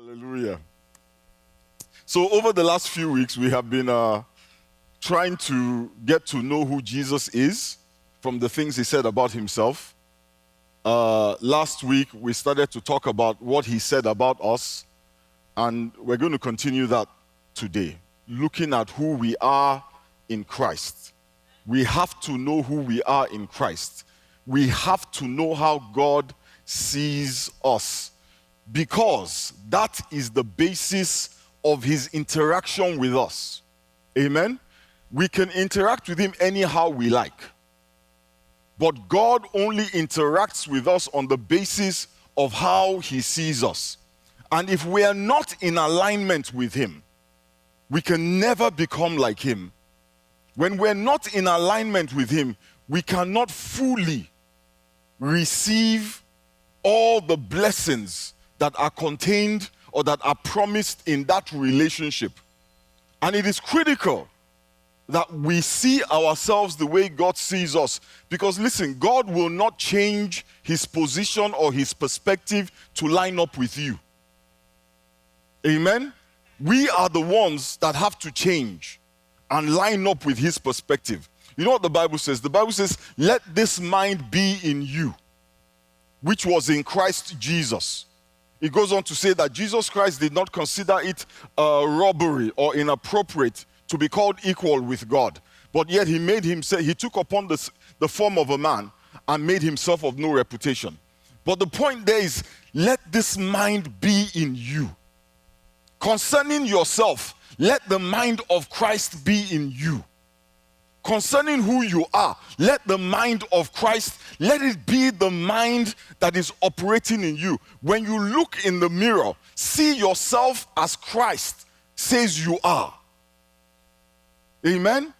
Hallelujah. So over the last few weeks, we have been trying to get to know who Jesus is from the things he said about himself. Last week, we started to talk about what he said about us, and we're going to continue that today, looking at who we are in Christ. We have to know who we are in Christ. We have to know how God sees us, because that is the basis of his interaction with us. Amen? We can interact with him anyhow we like, but God only interacts with us on the basis of how he sees us. And if we are not in alignment with him, we can never become like him. When we're not in alignment with him, we cannot fully receive all the blessings that are contained or that are promised in that relationship. And it is critical that we see ourselves the way God sees us. Because listen, God will not change his position or his perspective to line up with you. Amen? We are the ones that have to change and line up with his perspective. You know what the Bible says? The Bible says, let this mind be in you, which was in Christ Jesus. It goes on to say that Jesus Christ did not consider it a robbery or inappropriate to be called equal with God. But yet he took upon the form of a man and made himself of no reputation. But the point there is, let this mind be in you. Concerning yourself, let the mind of Christ be in you. Concerning who you are, let the mind of Christ, let it be the mind that is operating in you. When you look in the mirror, see yourself as Christ says you are. Amen?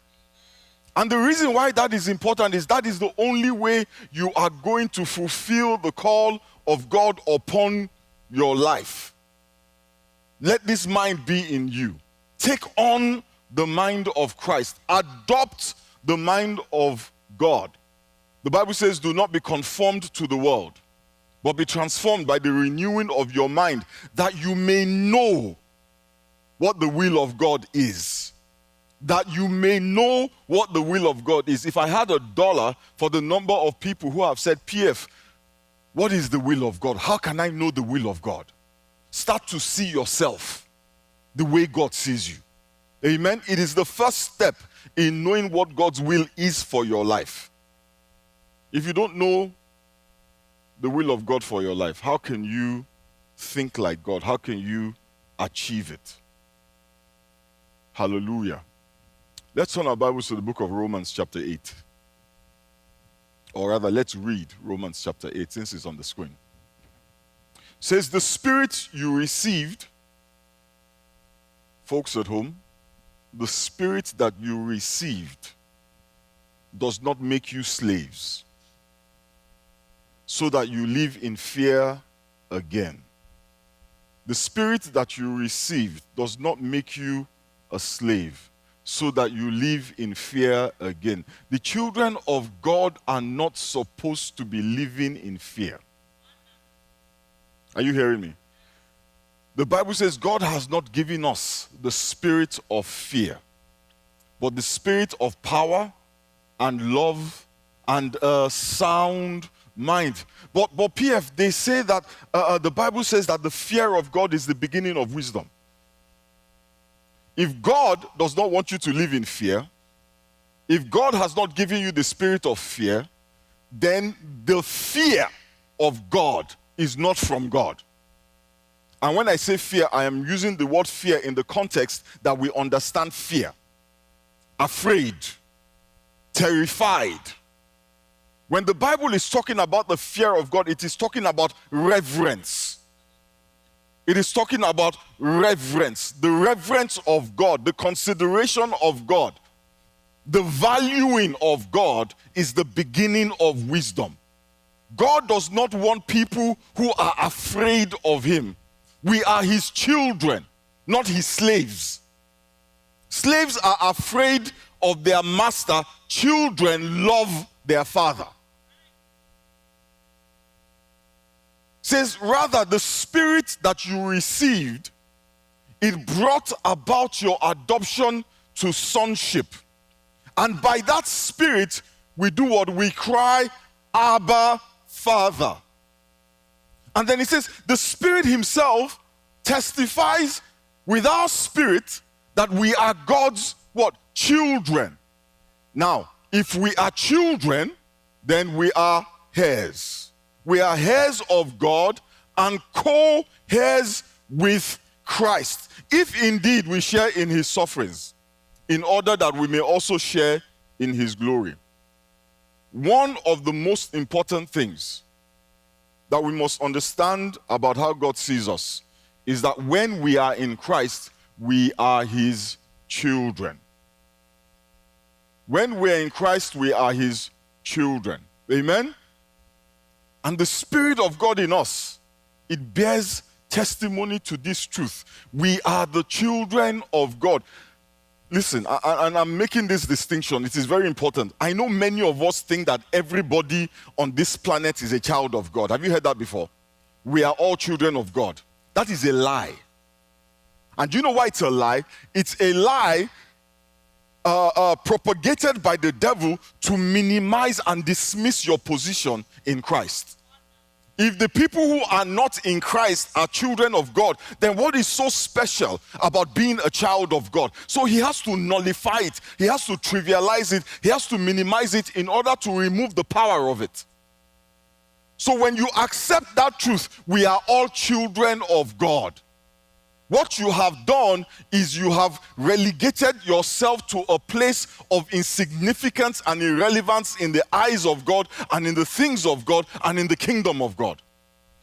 And the reason why that is important is that is the only way you are going to fulfill the call of God upon your life. Let this mind be in you. Take on the mind of Christ. Adopt the mind of God. The Bible says, do not be conformed to the world, but be transformed by the renewing of your mind, that you may know what the will of God is. That you may know what the will of God is. If I had $1 for the number of people who have said, PF, what is the will of God? How can I know the will of God? Start to see yourself the way God sees you. Amen? It is the first step in knowing what God's will is for your life. If you don't know the will of God for your life, how can you think like God? How can you achieve it? Hallelujah. Let's turn our Bibles to the book of Romans chapter 8. Or rather, let's read Romans chapter 8 since it's on the screen. It says, the Spirit you received, folks at home, the Spirit that you received does not make you slaves, so that you live in fear again. The Spirit that you received does not make you a slave, so that you live in fear again. The children of God are not supposed to be living in fear. Are you hearing me? The Bible says God has not given us the spirit of fear, but the spirit of power and love and a sound mind. But PF, they say that the Bible says that the fear of God is the beginning of wisdom. If God does not want you to live in fear, if God has not given you the spirit of fear, then the fear of God is not from God. And when I say fear, I am using the word fear in the context that we understand fear. Afraid, terrified. When the Bible is talking about the fear of God, it is talking about reverence. It is talking about reverence, the reverence of God, the consideration of God. The valuing of God is the beginning of wisdom. God does not want people who are afraid of him. We are his children, not his slaves. Slaves are afraid of their master. Children love their father. says, rather the Spirit that you received, it brought about your adoption to sonship. And by that Spirit, we do what? We cry, Abba, Father. And then he says, the Spirit himself testifies with our spirit that we are God's what? Children. Now, if we are children, then we are heirs. We are heirs of God and co-heirs with Christ, if indeed we share in his sufferings, in order that we may also share in his glory. One of the most important things that we must understand about how God sees us is that when we are in Christ, we are his children. When we are in Christ, we are his children. Amen? And the Spirit of God in us, it bears testimony to this truth. We are the children of God. Listen, and I'm making this distinction. It is very important. I know many of us think that everybody on this planet is a child of God. Have you heard that before? We are all children of God. That is a lie. And do you know why it's a lie? It's a lie propagated by the devil to minimize and dismiss your position in Christ. If the people who are not in Christ are children of God, then what is so special about being a child of God? So he has to nullify it. He has to trivialize it. He has to minimize it in order to remove the power of it. So when you accept that truth, we are all children of God. What you have done is you have relegated yourself to a place of insignificance and irrelevance in the eyes of God and in the things of God and in the kingdom of God.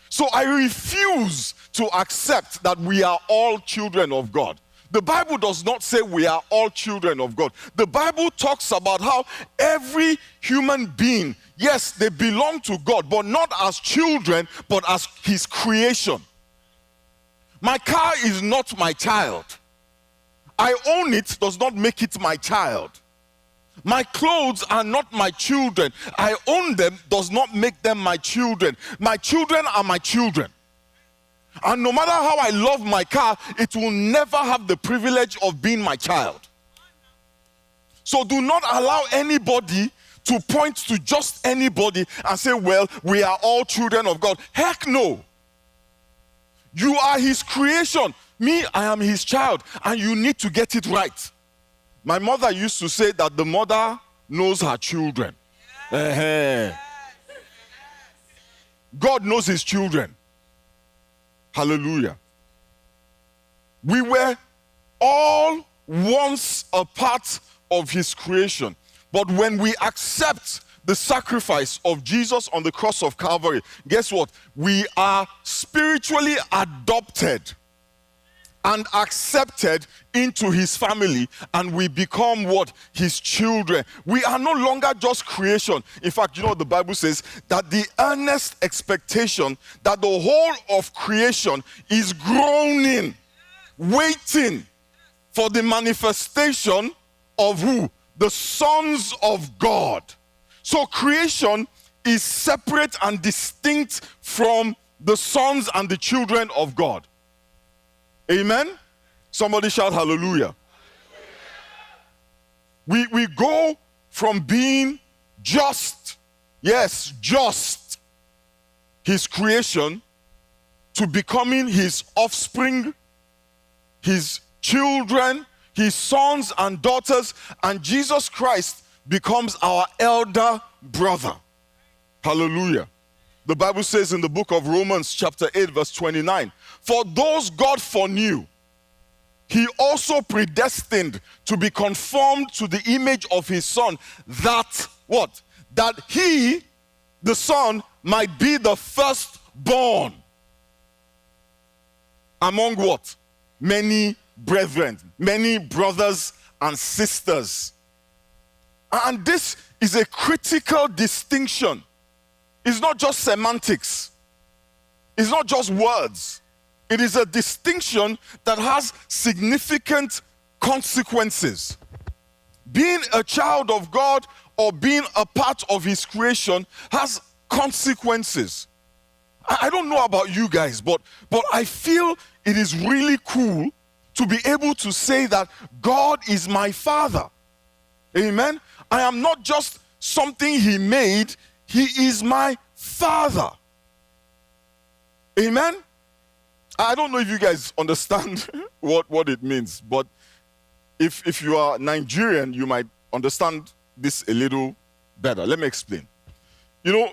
So I refuse to accept that we are all children of God. The Bible does not say we are all children of God. The Bible talks about how every human being, yes, they belong to God, but not as children, but as his creation. My car is not my child. I own it does not make it my child. My clothes are not my children. I own them does not make them my children. My children are my children. And no matter how I love my car, it will never have the privilege of being my child. So do not allow anybody to point to just anybody and say, well, we are all children of God. Heck no. You are his creation. Me, I am his child. And you need to get it right. My mother used to say that the mother knows her children. Yes. God knows his children. Hallelujah. We were all once a part of his creation. But when we accept the sacrifice of Jesus on the cross of Calvary, guess what? We are spiritually adopted and accepted into his family, and we become what? His children. We are no longer just creation. In fact, you know what the Bible says? That the earnest expectation that the whole of creation is groaning, waiting for the manifestation of who? The sons of God. So creation is separate and distinct from the sons and the children of God. Amen? Somebody shout hallelujah. We go from being just, yes, just his creation, to becoming his offspring, his children, his sons and daughters, and Jesus Christ becomes our elder brother. Hallelujah. The Bible says in the book of Romans chapter 8 verse 29, for those God foreknew, he also predestined to be conformed to the image of his son, that what? That he, the son, might be the firstborn among what? Many brethren, many brothers and sisters. And this is a critical distinction. It's not just semantics. It's not just words. It is a distinction that has significant consequences. Being a child of God or being a part of his creation has consequences. I don't know about you guys, but I feel it is really cool to be able to say that God is my Father. Amen. I am not just something He made, He is my Father. Amen. I don't know if you guys understand what it means, but if you are Nigerian, you might understand this a little better. Let me explain. You know,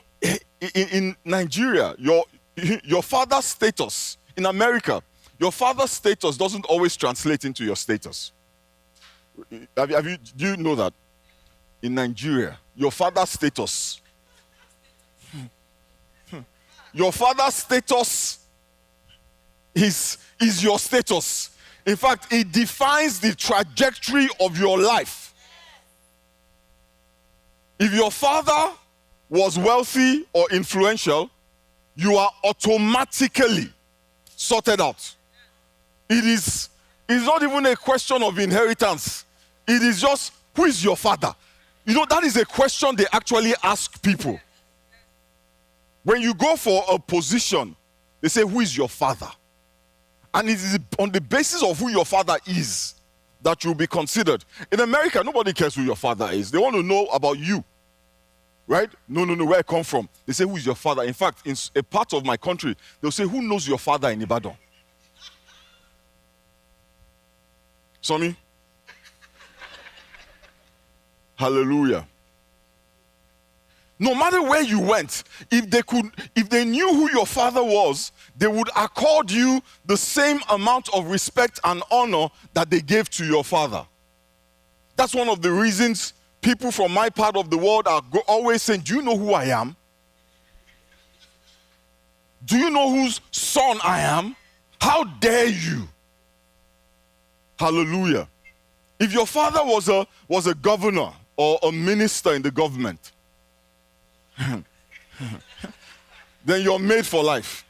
in Nigeria, your father's status, in America, your father's status doesn't always translate into your status. Do you know that? In Nigeria, your father's status, your father's status is your status. In fact, it defines the trajectory of your life. If your father was wealthy or influential, you are automatically sorted out. It's not even a question of inheritance. It is just, who is your father? You know, that is a question they actually ask people. When you go for a position, they say, who is your father? And it is on the basis of who your father is that you'll be considered. In America, nobody cares who your father is. They want to know about you. Right? No, where I come from. They say, who is your father? In fact, in a part of my country, they'll say, who knows your father in Ibadan? Somi? Hallelujah. No matter where you went, if they knew who your father was, they would accord you the same amount of respect and honor that they gave to your father. That's one of the reasons people from my part of the world are always saying, do you know who I am? Do you know whose son I am? How dare you? Hallelujah. If your father was a governor or a minister in the government, then you're made for life.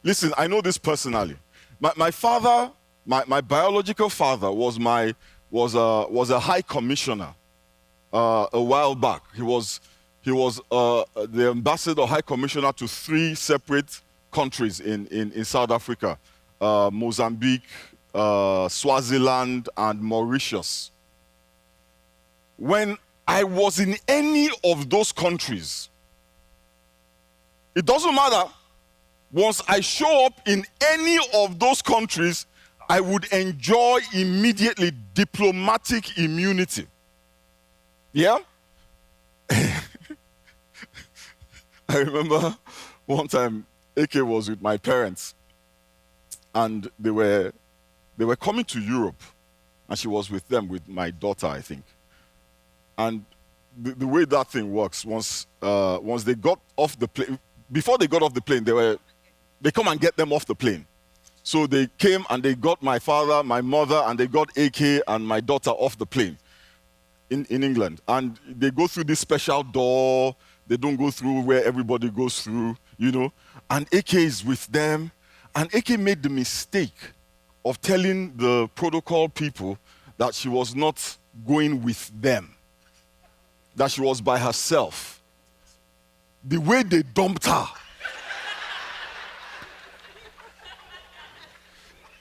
Listen, I know this personally. My father, my biological father was a high commissioner a while back. He was the ambassador, high commissioner to 3 separate countries in South Africa, Mozambique, Swaziland, and Mauritius. When I was in any of those countries, it doesn't matter. Once I show up in any of those countries, I would enjoy immediately diplomatic immunity. Yeah? I remember one time AK was with my parents and they were coming to Europe and she was with them, with my daughter, I think. And the way that thing works, once they got off the plane, before they got off the plane, they come and get them off the plane. So they came and they got my father, my mother, and they got AK and my daughter off the plane in England. And they go through this special door. They don't go through where everybody goes through, you know. And AK is with them. And AK made the mistake of telling the protocol people that she was not going with them, that she was by herself. The way they dumped her.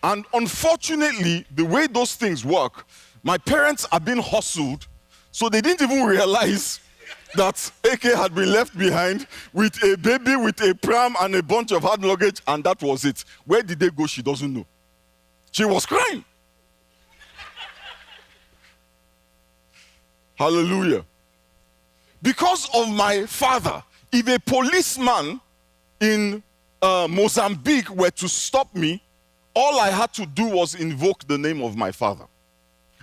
And unfortunately, the way those things work, my parents are being hustled, so they didn't even realize that AK had been left behind with a baby, with a pram, and a bunch of hard luggage, and that was it. Where did they go? She doesn't know. She was crying. Hallelujah. Because of my father, if a policeman in Mozambique were to stop me, all I had to do was invoke the name of my father.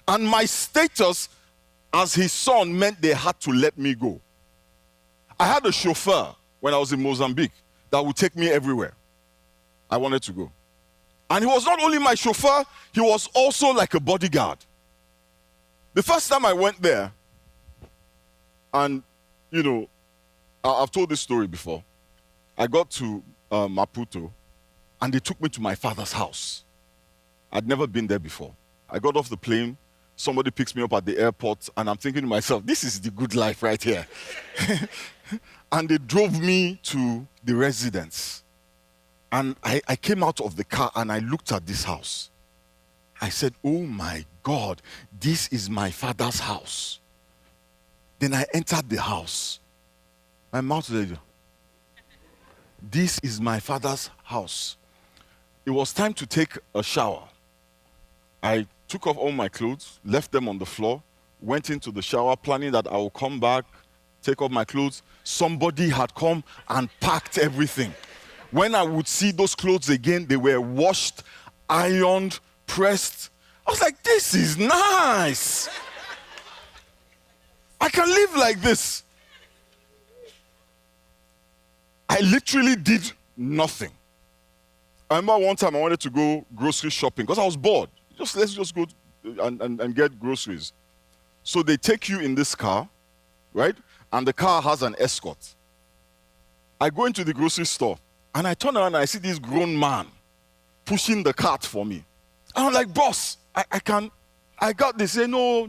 And my status as his son meant they had to let me go. I had a chauffeur when I was in Mozambique that would take me everywhere I wanted to go. And he was not only my chauffeur, he was also like a bodyguard. The first time I went there, and you know, I've told this story before. I got to Maputo, and they took me to my father's house. I'd never been there before. I got off the plane, somebody picks me up at the airport, and I'm thinking to myself, this is the good life right here. And they drove me to the residence. And I came out of the car and I looked at this house. I said, oh my God, this is my father's house. Then I entered the house. My mouth said, this is my father's house. It was time to take a shower. I took off all my clothes, left them on the floor, went into the shower, planning that I will come back, take off my clothes. Somebody had come and packed everything. When I would see those clothes again, they were washed, ironed, pressed. I was like, this is nice. I can live like this. I literally did nothing. I remember one time I wanted to go grocery shopping because I was bored. Let's just go and get groceries. So they take you in this car, right? And the car has an escort. I go into the grocery store and I turn around and I see this grown man pushing the cart for me. And I'm like, boss, I got this. Say, no.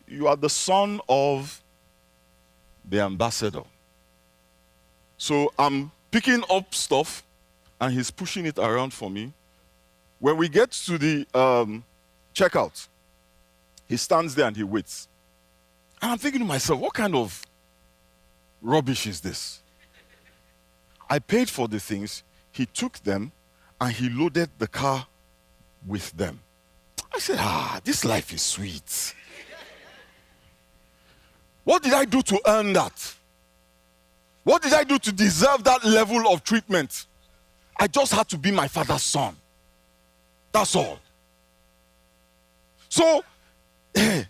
You are the son of the ambassador. So I'm picking up stuff and he's pushing it around for me. When we get to the checkout, he stands there and he waits. And I'm thinking to myself, what kind of rubbish is this? I paid for the things, he took them, and he loaded the car with them. I said, this life is sweet. What did I do to earn that? What did I do to deserve that level of treatment? I just had to be my father's son. That's all. So, I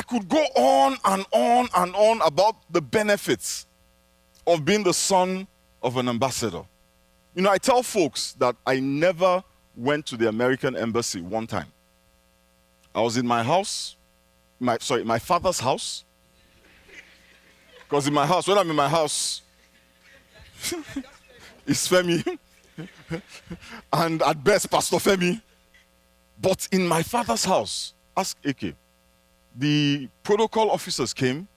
could go on and on and on about the benefits of being the son of an ambassador. You know, I tell folks that I never went to the American embassy one time. I was in my house, my father's house. Because in my house, when I'm in my house, it's Femi. And at best, Pastor Femi. But in my father's house, ask AK, the protocol officers came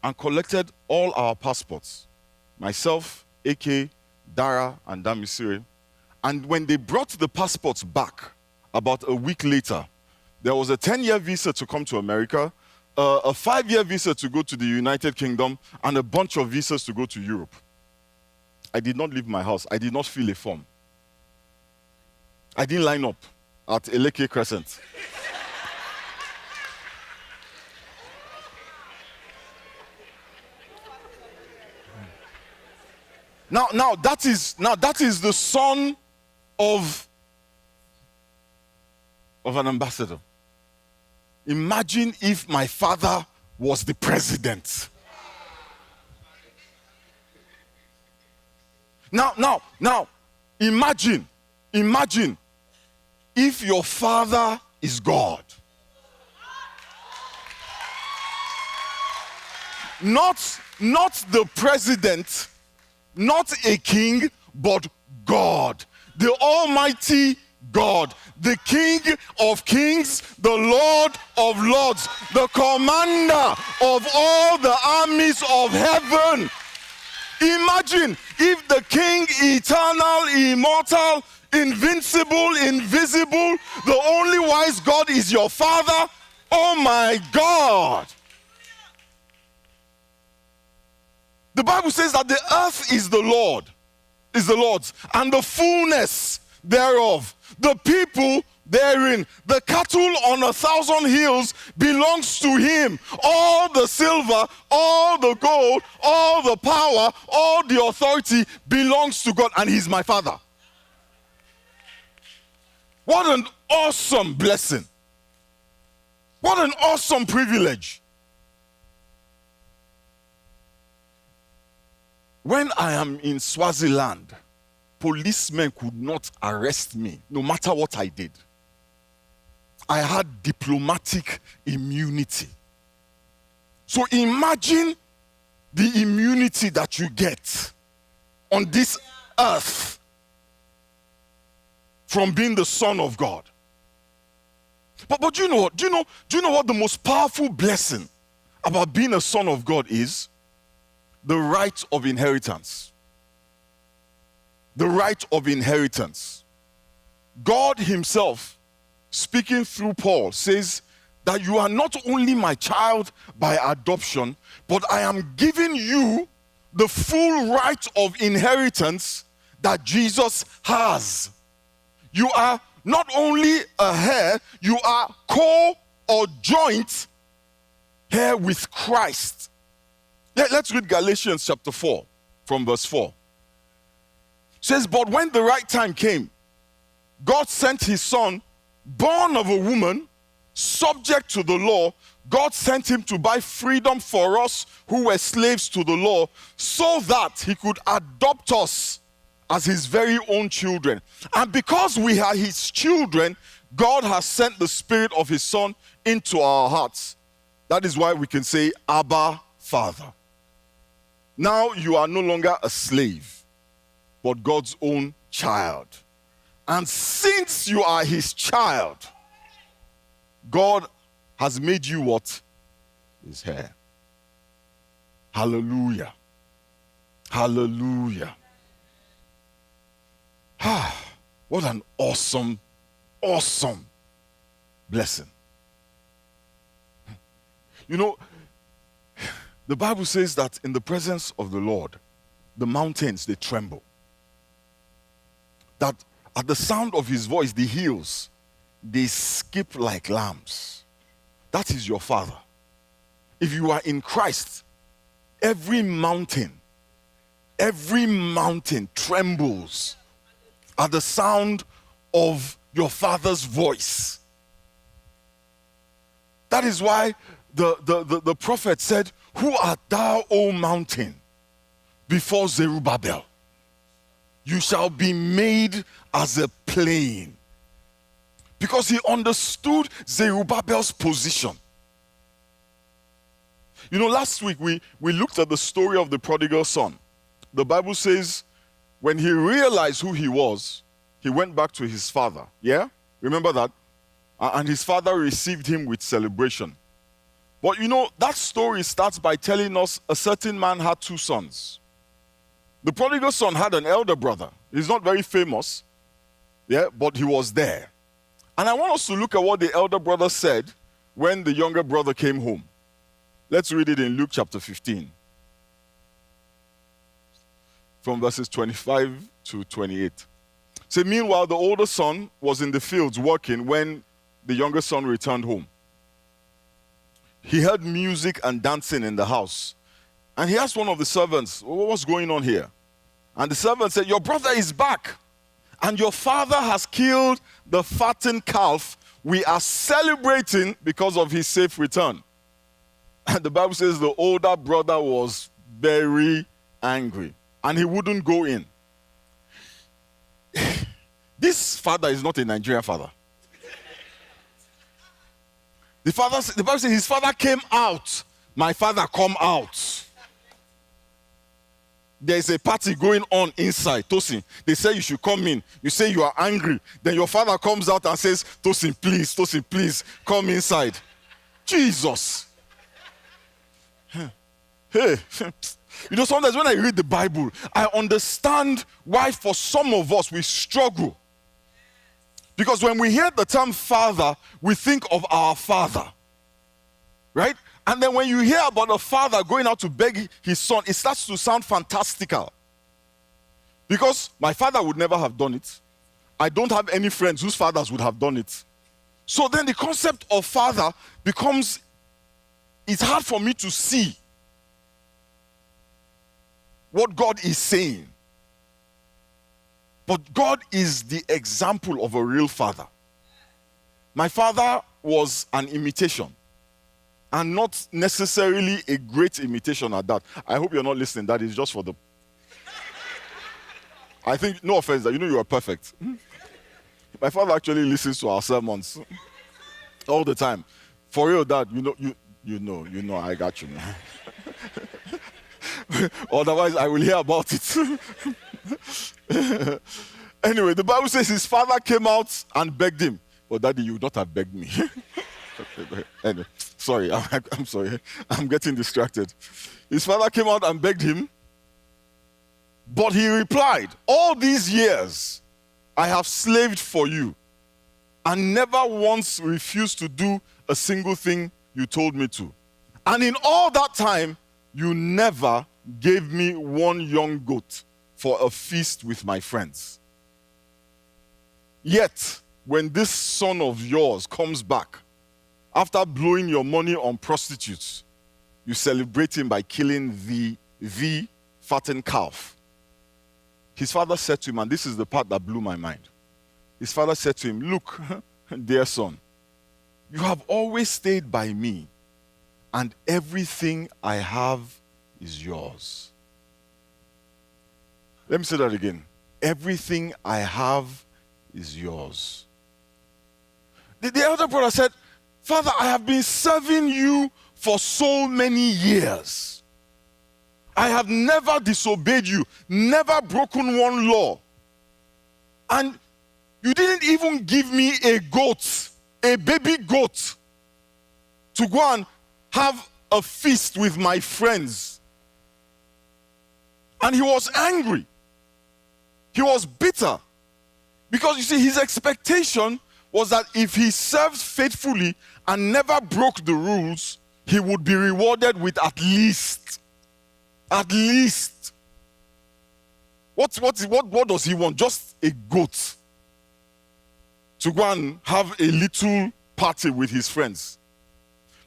and collected all our passports. Myself, AK, Dara, and Damisire. And when they brought the passports back, about a week later, there was a 10-year visa to come to America, a 5-year visa to go to the United Kingdom, and a bunch of visas to go to Europe. I did not leave my house. I did not fill a form. I didn't line up at Eleke Crescent. Now that is the son of an ambassador. Imagine if my father was the president. Now, imagine if your father is God. Not the president, not a king, but God, the Almighty God, the King of Kings, the Lord of Lords, the commander of all the armies of heaven. Imagine if the King, eternal, immortal, invincible, invisible, the only wise God is your father. Oh my God. The Bible says that the earth is the Lord's, and the fullness thereof, the people therein, the cattle on 1,000 hills belongs to him. All the silver, all the gold, all the power, all the authority belongs to God, and he's my father. What an awesome blessing. What an awesome privilege. When I am in Swaziland, policemen could not arrest me, no matter what I did. I had diplomatic immunity. So imagine the immunity that you get on this earth from being the Son of God. But do you know what the most powerful blessing about being a son of God is the right of inheritance. The right of inheritance. God himself, speaking through Paul, says that you are not only my child by adoption, but I am giving you the full right of inheritance that Jesus has. You are not only a heir, you are co or joint heir with Christ. Let's read Galatians chapter 4 from verse 4. It says, but when the right time came, God sent his son, born of a woman, subject to the law. God sent him to buy freedom for us who were slaves to the law, so that he could adopt us as his very own children. And because we are his children, God has sent the spirit of his son into our hearts. That is why we can say, Abba, Father. Now you are no longer a slave, but God's own child. And since you are his child, God has made you what? His heir. Hallelujah. Hallelujah. What an awesome, awesome blessing. You know, the Bible says that in the presence of the Lord, the mountains, they tremble. That at the sound of his voice, the hills, they skip like lambs. That is your Father. If you are in Christ, every mountain trembles at the sound of your Father's voice. That is why the prophet said, who art thou, O mountain, before Zerubbabel? You shall be made as a plain. Because he understood Zerubbabel's position. You know, last week we looked at the story of the prodigal son. The Bible says when he realized who he was, he went back to his father. Yeah? Remember that? And his father received him with celebration. But you know, that story starts by telling us a certain man had two sons. The prodigal son had an elder brother. He's not very famous, yeah, but he was there. And I want us to look at what the elder brother said when the younger brother came home. Let's read it in Luke chapter 15, from verses 25 to 28. So meanwhile, the older son was in the fields working when the younger son returned home. He heard music and dancing in the house. And he asked one of the servants, what's going on here? And the servant said, your brother is back, and your father has killed the fattened calf. We are celebrating because of his safe return. And the Bible says the older brother was very angry, and he wouldn't go in. This father is not a Nigerian father. The Bible says his father came out. My father come out. There's a party going on inside. Tosin, they say you should come in. You say you are angry. Then your father comes out and says, Tosin, please, come inside. Jesus. Hey, you know, sometimes when I read the Bible, I understand why for some of us we struggle. Because when we hear the term father, we think of our father. Right? And then when you hear about a father going out to beg his son, it starts to sound fantastical. Because my father would never have done it. I don't have any friends whose fathers would have done it. So then the concept of father becomes, it's hard for me to see what God is saying. But God is the example of a real father. My father was an imitation, and not necessarily a great imitation at that. I hope you're not listening. That is just for the... I think, no offense, that you know you are perfect. My father actually listens to our sermons all the time. For real, Dad, you know, I got you, man. Otherwise, I will hear about it. Anyway, the Bible says his father came out and begged him. But Daddy, you would not have begged me. Anyway, sorry, I'm sorry. I'm getting distracted. His father came out and begged him, but he replied, all these years I have slaved for you and never once refused to do a single thing you told me to. And in all that time, you never gave me one young goat for a feast with my friends. Yet, when this son of yours comes back, after blowing your money on prostitutes, you celebrate him by killing the fattened calf. His father said to him, and this is the part that blew my mind. His father said to him, look, dear son, you have always stayed by me, and everything I have is yours. Let me say that again. Everything I have is yours. The elder brother said, Father, I have been serving you for so many years. I have never disobeyed you, never broken one law. And you didn't even give me a goat, a baby goat, to go and have a feast with my friends. And he was angry. He was bitter. Because you see, his expectation was that if he served faithfully and never broke the rules, he would be rewarded with at least. What does he want? Just a goat to go and have a little party with his friends.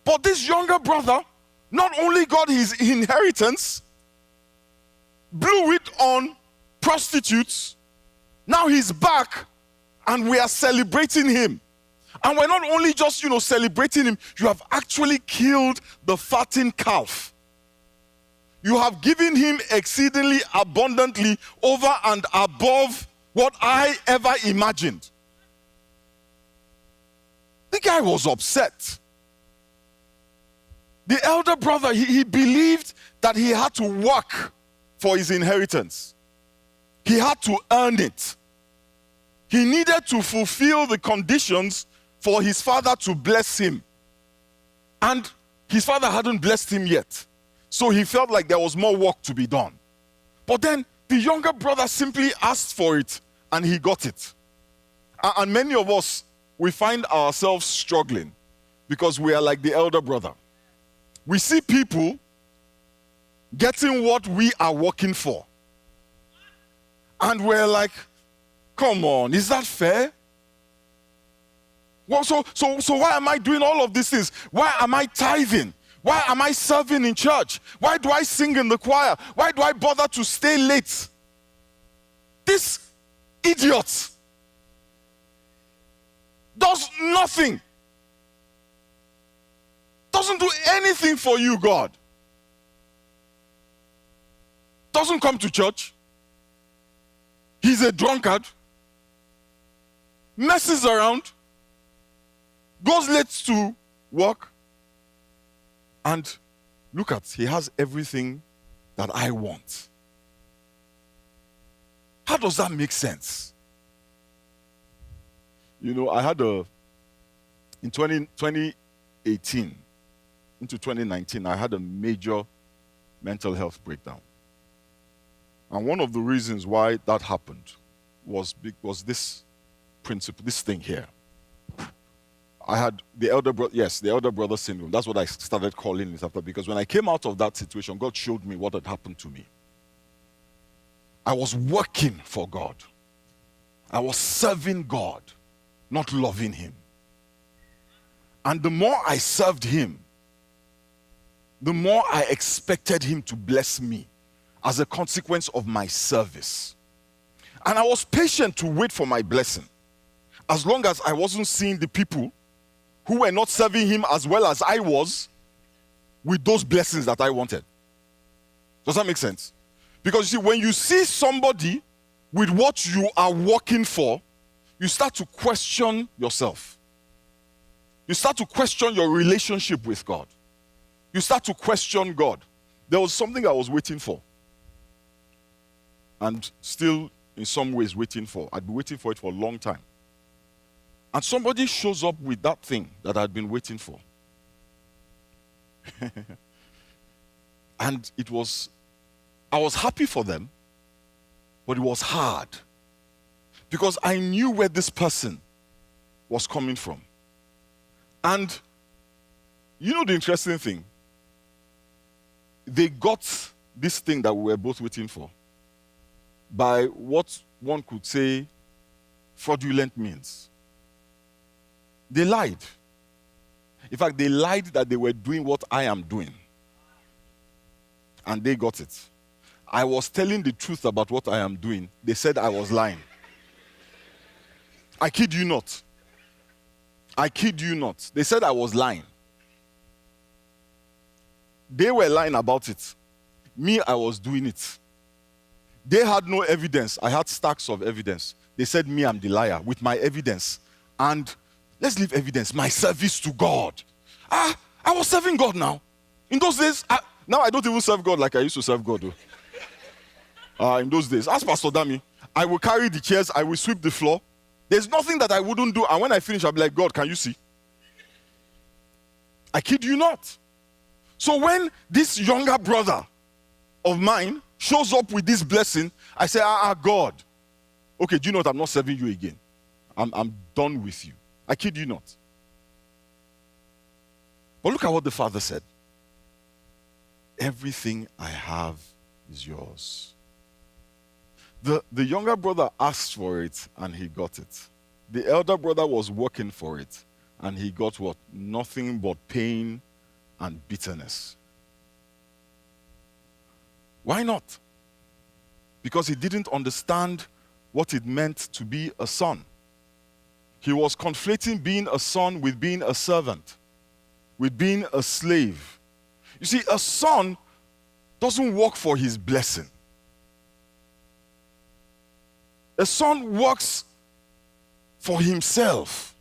But this younger brother not only got his inheritance, blew it on prostitutes, now he's back and we are celebrating him. And we're not only just, celebrating him, you have actually killed the fattened calf. You have given him exceedingly abundantly over and above what I ever imagined. The guy was upset. The elder brother, he believed that he had to work for his inheritance. He had to earn it. He needed to fulfill the conditions for his father to bless him. And his father hadn't blessed him yet. So he felt like there was more work to be done. But then the younger brother simply asked for it and he got it. And many of us, we find ourselves struggling because we are like the elder brother. We see people getting what we are working for. And we're like, come on, is that fair? Well, so why am I doing all of these things? Why am I tithing? Why am I serving in church? Why do I sing in the choir? Why do I bother to stay late? This idiot does nothing. Doesn't do anything for you, God. Doesn't come to church. He's a drunkard. Messes around. Goes late to work. And look at, he has everything that I want. How does that make sense? I had in 2018 into 2019, I had a major mental health breakdown. And one of the reasons why that happened was this principle, this thing here. I had the elder brother syndrome. That's what I started calling it after, because when I came out of that situation, God showed me what had happened to me. I was working for God. I was serving God, not loving him. And the more I served him, the more I expected him to bless me as a consequence of my service. And I was patient to wait for my blessing, as long as I wasn't seeing the people who were not serving him as well as I was with those blessings that I wanted. Does that make sense? Because you see, when you see somebody with what you are working for, you start to question yourself. You start to question your relationship with God. You start to question God. There was something I was waiting for, and still in some ways waiting for. I'd been waiting for it for a long time. And somebody shows up with that thing that I'd been waiting for. And I was happy for them, but it was hard. Because I knew where this person was coming from. And you know the interesting thing? They got this thing that we were both waiting for by what one could say fraudulent means. They lied. In fact, they lied that they were doing what I am doing. And they got it. I was telling the truth about what I am doing. They said I was lying. I kid you not. I kid you not. They said I was lying. They were lying about it. Me, I was doing it. They had no evidence. I had stacks of evidence. They said me, I'm the liar with my evidence. And let's leave evidence. My service to God. I was serving God now. In those days, now I don't even serve God like I used to serve God. In those days, ask Pastor Dami. I will carry the chairs. I will sweep the floor. There's nothing that I wouldn't do. And when I finish, I'll be like, God, can you see? I kid you not. So when this younger brother of mine shows up with this blessing, I say, God. Okay, do you know what? I'm not serving you again. I'm done with you. I kid you not. But look at what the father said. Everything I have is yours. The younger brother asked for it and he got it. The elder brother was working for it and he got what? Nothing but pain and bitterness. Why not? Because he didn't understand what it meant to be a son. He was conflating being a son with being a servant, with being a slave. You see, a son doesn't work for his blessing. A son works for himself.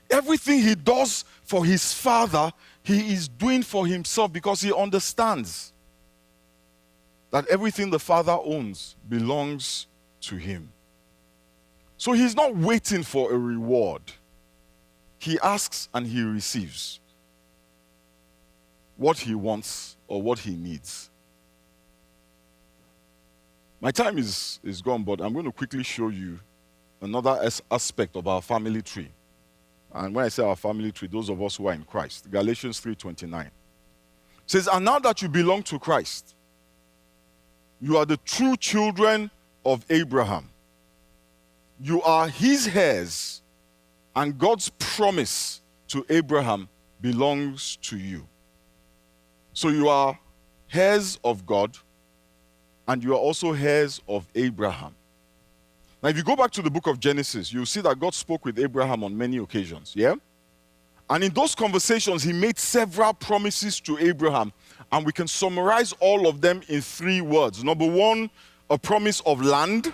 Everything he does for his father, he is doing for himself because he understands that everything the father owns belongs to him. So he's not waiting for a reward. He asks and he receives what he wants or what he needs. My time is gone, but I'm going to quickly show you another aspect of our family tree. And when I say our family tree, those of us who are in Christ. Galatians 3:29 says, and now that you belong to Christ, you are the true children of Abraham. You are his heirs, and God's promise to Abraham belongs to you. So you are heirs of God, and you are also heirs of Abraham. Now, if you go back to the book of Genesis, you'll see that God spoke with Abraham on many occasions, yeah? And in those conversations, he made several promises to Abraham, and we can summarize all of them in 3 words. Number 1, a promise of land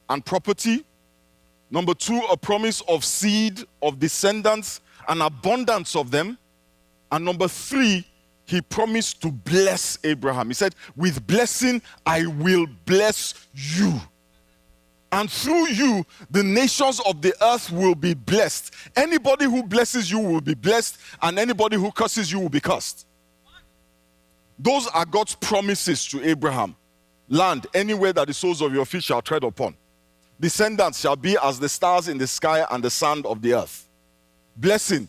and property. Number 2, a promise of seed, of descendants, and abundance of them. And number 3, he promised to bless Abraham. He said, with blessing, I will bless you. And through you, the nations of the earth will be blessed. Anybody who blesses you will be blessed, and anybody who curses you will be cursed. Those are God's promises to Abraham. Land, anywhere that the soles of your feet shall tread upon. Descendants shall be as the stars in the sky and the sand of the earth. Blessing,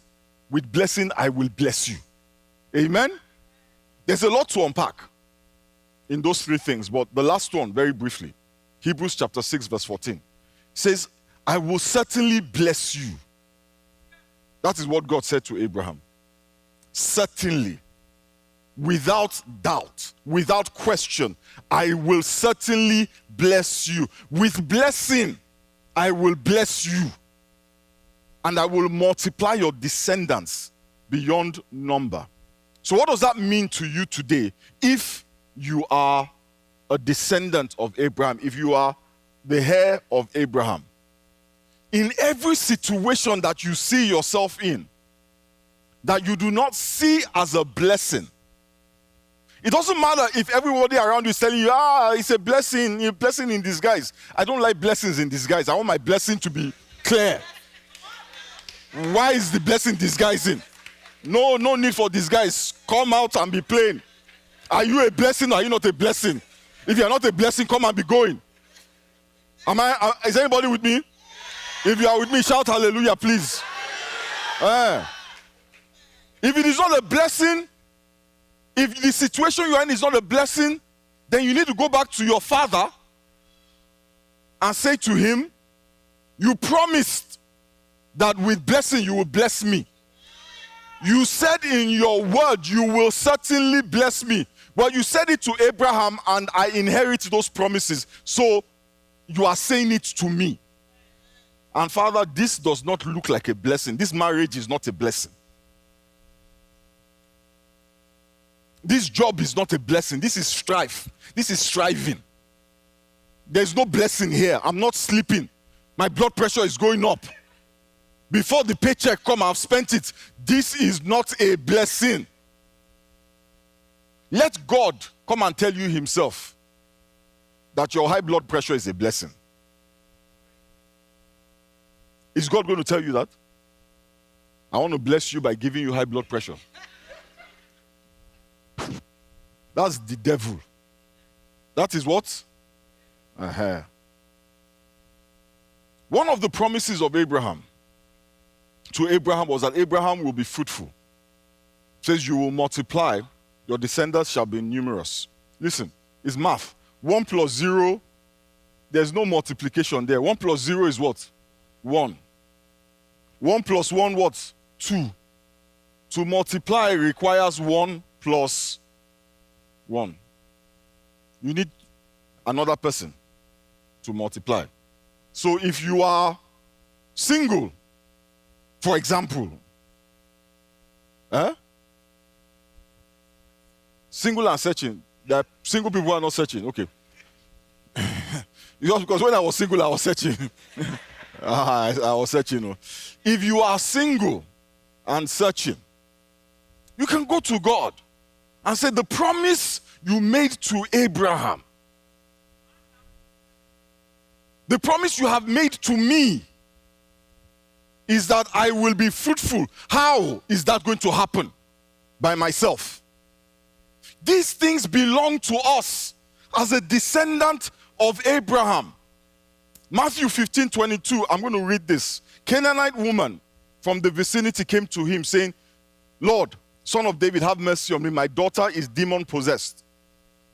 with blessing I will bless you. Amen? There's a lot to unpack in those 3 things, but the last one, very briefly. Hebrews chapter 6 verse 14 says, I will certainly bless you. That is what God said to Abraham. Certainly, without doubt, without question, I will certainly bless you. With blessing, I will bless you. And I will multiply your descendants beyond number. So what does that mean to you today if you are a descendant of Abraham, if you are the heir of Abraham? In every situation that you see yourself in, that you do not see as a blessing, it doesn't matter if everybody around you is telling you, it's a blessing in disguise. I don't like blessings in disguise. I want my blessing to be clear. Why is the blessing disguising? No need for disguise. Come out and be plain. Are you a blessing or are you not a blessing? If you are not a blessing, come and be going. Is anybody with me? If you are with me, shout hallelujah, please. If it is not a blessing, if the situation you are in is not a blessing, then you need to go back to your father and say to him, you promised that with blessing you will bless me. You said in your word you will certainly bless me. But you said it to Abraham and I inherit those promises. So you are saying it to me. And Father, this does not look like a blessing. This marriage is not a blessing. This job is not a blessing. This is strife. This is striving. There's no blessing here. I'm not sleeping. My blood pressure is going up. Before the paycheck come, I've spent it. This is not a blessing. Let God come and tell you himself that your high blood pressure is a blessing. Is God going to tell you that? I want to bless you by giving you high blood pressure. That's the devil. That is what? One of the promises of Abraham to Abraham was that Abraham will be fruitful. It says you will multiply, your descendants shall be numerous. Listen, it's math. 1 plus 0, there's no multiplication there. 1 plus 0 is what? 1. 1 plus 1 what? 2. To multiply requires 1 plus 1. You need another person to multiply. So if you are single, for example, single and searching. There are single people who are not searching. Okay. Because when I was single, I was searching. I was searching. If you are single and searching, you can go to God and say, the promise you made to Abraham, the promise you have made to me is that I will be fruitful. How is that going to happen? By myself. These things belong to us as a descendant of Abraham. Matthew 15:22, I'm going to read this. Canaanite woman from the vicinity came to him saying, Lord, Son of David, have mercy on me. My daughter is demon possessed.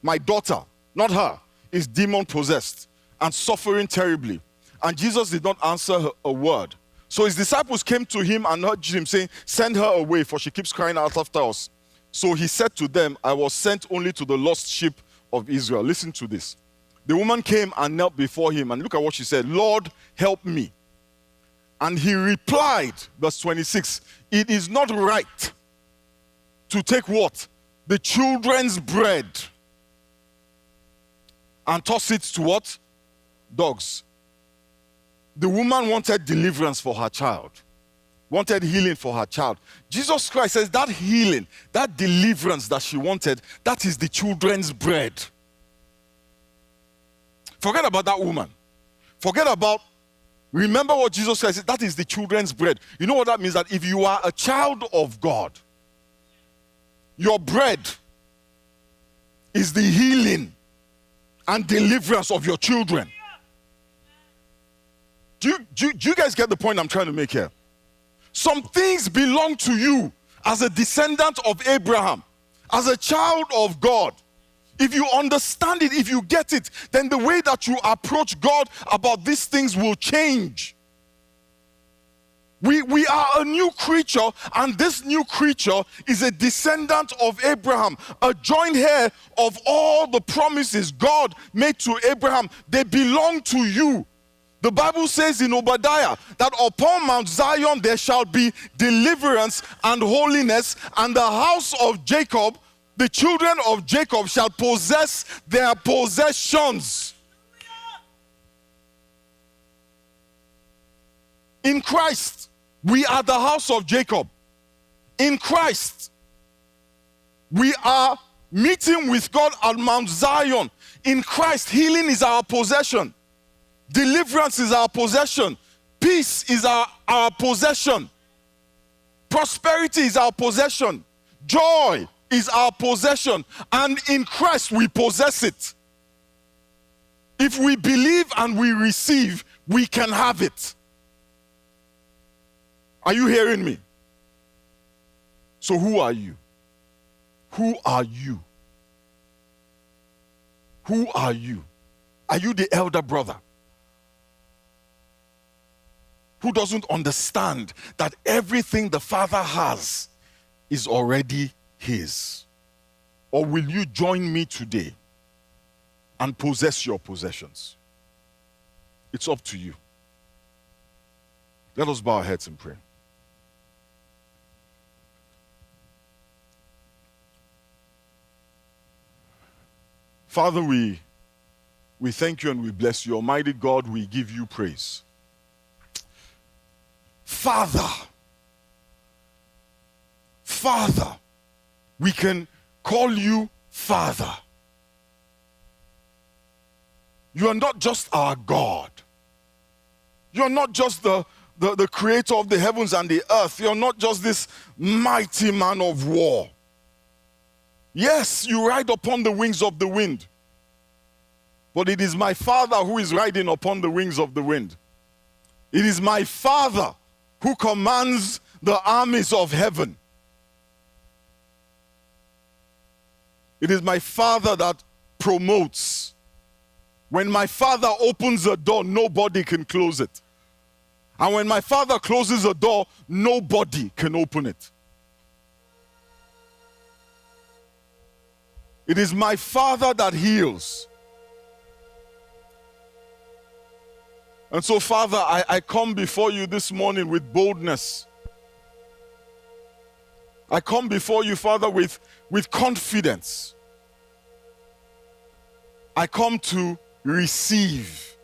My daughter, not her, is demon possessed and suffering terribly. And Jesus did not answer her a word. So his disciples came to him and urged him, saying, send her away, for she keeps crying out after us. So he said to them, I was sent only to the lost sheep of Israel. Listen to this. The woman came and knelt before him, and look at what she said. Lord, help me. And he replied, verse 26, it is not right to take what? The children's bread and toss it to what? Dogs. The woman wanted deliverance for her child, wanted healing for her child. Jesus Christ says that healing, that deliverance that she wanted, that is the children's bread. Forget about that woman. Forget about, remember what Jesus Christ said, that is the children's bread. You know what that means? That if you are a child of God, your bread is the healing and deliverance of your children. Do you guys get the point I'm trying to make here? Some things belong to you as a descendant of Abraham, as a child of God. If you understand it, if you get it, then the way that you approach God about these things will change. We are a new creature, and this new creature is a descendant of Abraham, a joint heir of all the promises God made to Abraham. They belong to you. The Bible says in Obadiah that upon Mount Zion there shall be deliverance and holiness, and the house of Jacob, the children of Jacob, shall possess their possessions. In Christ, we are the house of Jacob. In Christ, we are meeting with God at Mount Zion. In Christ, healing is our possession. Deliverance is our possession. Peace is our possession. Prosperity is our possession. Joy is our possession. And in Christ we possess it. If we believe and we receive, we can have it. Are you hearing me? So who are you? Who are you? Who are you? Are you the elder brother who doesn't understand that everything the Father has is already his? Or will you join me today and possess your possessions? It's up to you. Let us bow our heads and pray. Father, we thank you and we bless you. Almighty God, we give you praise. Father, we can call you Father. You are not just our God. You are not just the creator of the heavens and the earth. You are not just this mighty man of war. Yes, you ride upon the wings of the wind. But it is my Father who is riding upon the wings of the wind. It is my Father who commands the armies of heaven. It is my Father that promotes. When my Father opens a door, nobody can close it. And when my Father closes a door, nobody can open it. It is my Father that heals. And so, Father, I come before you this morning with boldness. I come before you, Father, with confidence. I come to receive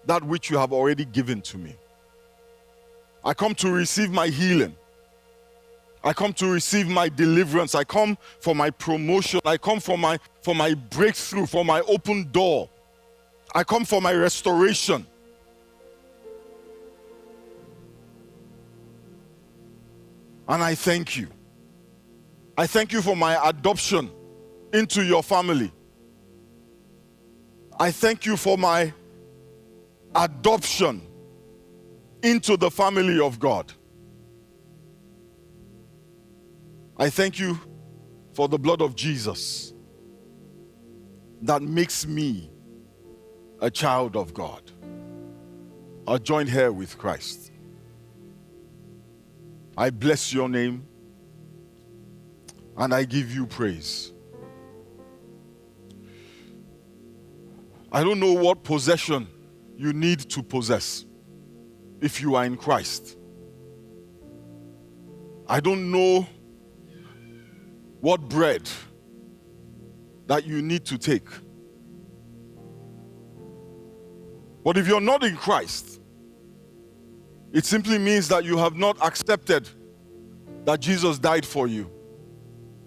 that which you have already given to me. I come to receive my healing. I come to receive my deliverance. I come for my promotion. I come for my breakthrough, for my open door. I come for my restoration. And I thank you. I thank you for my adoption into your family. I thank you for my adoption into the family of God. I thank you for the blood of Jesus that makes me a child of God, a joint heir with Christ. I bless your name and I give you praise. I don't know what possession you need to possess if you are in Christ. I don't know what bread that you need to take. But if you're not in Christ, it simply means that you have not accepted that Jesus died for you,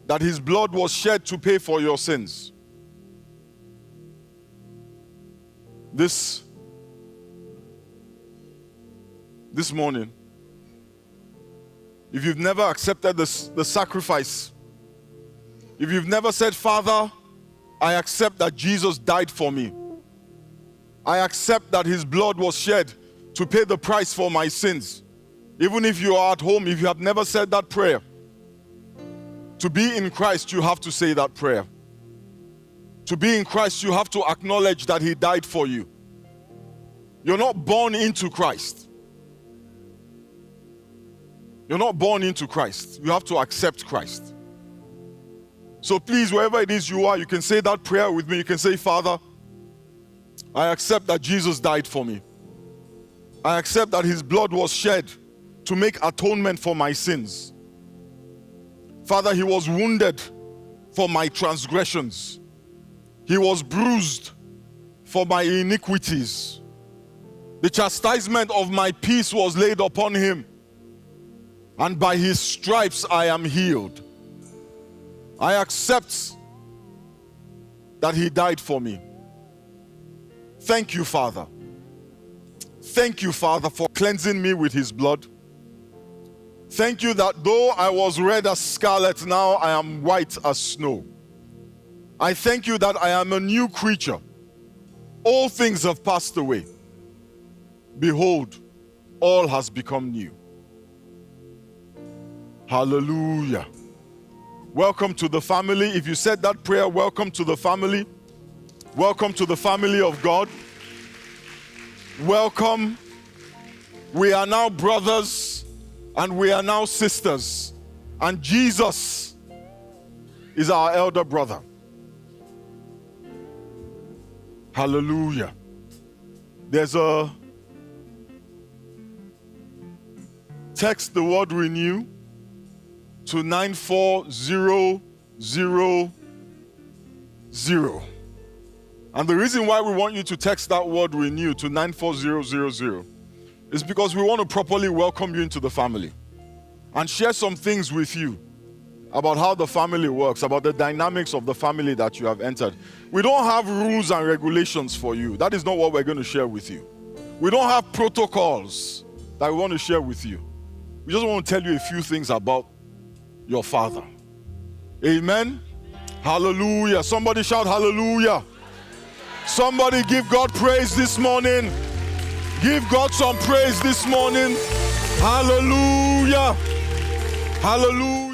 that his blood was shed to pay for your sins. This morning, if you've never accepted the sacrifice, if you've never said, Father, I accept that Jesus died for me. I accept that his blood was shed to pay the price for my sins. Even if you are at home, if you have never said that prayer, to be in Christ, you have to say that prayer. To be in Christ, you have to acknowledge that he died for you. You're not born into Christ. You're not born into Christ. You have to accept Christ. So please, wherever it is you are, you can say that prayer with me. You can say, Father, I accept that Jesus died for me. I accept that his blood was shed to make atonement for my sins. Father, he was wounded for my transgressions. He was bruised for my iniquities. The chastisement of my peace was laid upon him, and by his stripes I am healed. I accept that he died for me. Thank you, Father. Thank you, Father, for cleansing me with his blood. Thank you that though I was red as scarlet, now I am white as snow. I thank you that I am a new creature. All things have passed away. Behold, all has become new. Hallelujah. Welcome to the family. If you said that prayer, welcome to the family. Welcome to the family of God. Welcome. We are now brothers and we are now sisters. And Jesus is our elder brother. Hallelujah. There's a text the word renew to 94000. And the reason why we want you to text that word renew to 94000 is because we want to properly welcome you into the family and share some things with you about how the family works, about the dynamics of the family that you have entered. We don't have rules and regulations for you. That is not what we're going to share with you. We don't have protocols that we want to share with you. We just want to tell you a few things about your Father. Amen. Hallelujah. Somebody shout hallelujah. Somebody give God praise this morning. Give God some praise this morning. Hallelujah. Hallelujah.